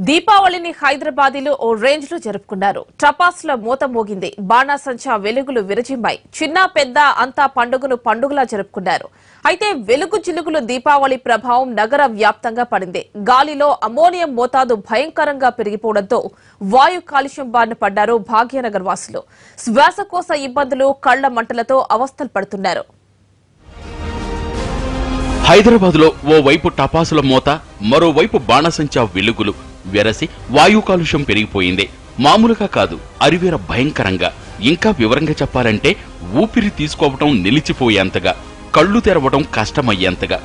దీపావళిని హైదరాబాదీలో ఓ రేంజ్ లో జరుపుకున్నారు. టపాసుల మోత మోగింది. బాణాసంచా వెలుగులు విరజిమ్మాయి. చిన్న పెద్ద అంతా పండుగను పండుగలా జరుపుకున్నారు. అయితే వెలుగు చిలుగులు దీపావళి ప్రభావం నగర వ్యాప్తంగా పడింది. గాలిలో అమోనియం మోతాదు భయంకరంగా పెరిగిపోవడంతో వాయు కాలుష్యం బారిన పడ్డారు భాగ్యనగర్ వాసులు. శ్వాసకోశ ఇబ్బందులు, కళ్ల మంటలతో అవస్థలు పడుతున్నారు. హైదరాబాద్ లో ఓవైపు టపాసుల మోత, మరోవైపు బాణసంచా వెలుగులు వెరసి వాయు కాలుష్యం పెరిగిపోయింది. మామూలుగా కాదు, అరివేర భయంకరంగా. ఇంకా వివరంగా చెప్పాలంటే ఊపిరి తీసుకోవటం నిలిచిపోయేంతగా, కళ్లు తెరవడం కష్టమయ్యేంతగా.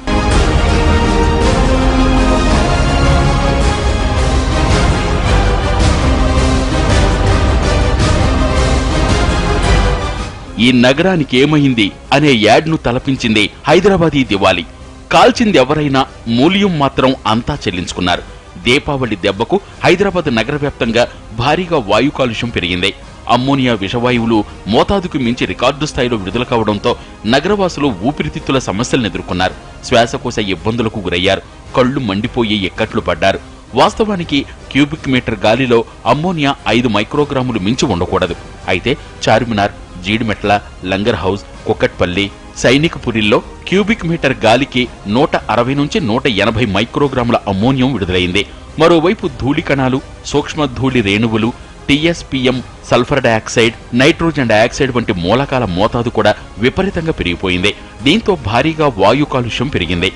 ఈ నగరానికి ఏమైంది అనే యాడ్ను తలపించింది హైదరాబాదీ దివాళీ. కాల్చింది ఎవరైనా, మూల్యం మాత్రం అంతా చెల్లించుకున్నారు. దీపావళి దెబ్బకు హైదరాబాద్ నగర వ్యాప్తంగా భారీగా వాయు కాలుష్యం పెరిగింది. అమ్మోనియా విషవాయువులు మోతాదుకు మించి రికార్డు స్థాయిలో విడుదల కావడంతో నగరవాసులు ఊపిరితిత్తుల సమస్యలను ఎదుర్కొన్నారు. శ్వాసకోశ ఇబ్బందులకు గురయ్యారు. కళ్లు మండిపోయి ఎక్కట్లు పడ్డారు. వాస్తవానికి క్యూబిక్ మీటర్ గాలిలో అమ్మోనియా 5 మైక్రోగ్రాములు మించి ఉండకూడదు. అయితే చార్మినార్, జీడిమెట్ల, లంగర్ హౌస్, కుకట్పల్లి, సైనికపురిల్లో క్యూబిక్ మీటర్ గాలికి 160 నుంచి 180 మైక్రోగ్రాముల అమ్మోనియం విడుదలైంది. మరోవైపు ధూళి కణాలు, సూక్ష్మ ధూళి రేణువులు, టీఎస్పీఎం, సల్ఫర్ డయాక్సైడ్, నైట్రోజన్ డయాక్సైడ్ వంటి మూలకాల మోతాదు కూడా విపరీతంగా పెరిగిపోయింది. దీంతో భారీగా వాయు కాలుష్యం పెరిగింది.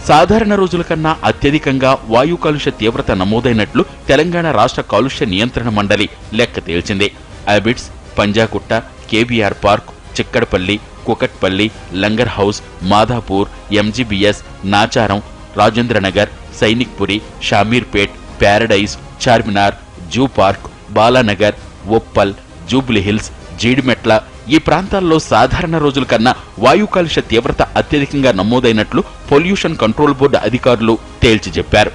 సాధారణ రోజుల కన్నా అత్యధికంగా వాయు కాలుష్య తీవ్రత నమోదైనట్లు తెలంగాణ రాష్ట్ర కాలుష్య నియంత్రణ మండలి లెక్క తేల్చింది. Abids, Panjagutta, KBR park, Chikkadpally, Kukatpally, Langar Houz, Madhapur, MGBS, Nacharam, Rajendranagar, Sainikpuri, Shamirpet, Paradise, Charminar, zoo park, Balanagar, Uppal, Jubilee Hills, Jeedimetla ఈ ప్రాంతాల్లో సాధారణ రోజుల కన్నా వాయు కాలుష్య తీవ్రత అత్యధికంగా నమోదైనట్లు పొల్యూషన్ కంట్రోల్ బోర్డు అధికారులు తేల్చి చెప్పారు.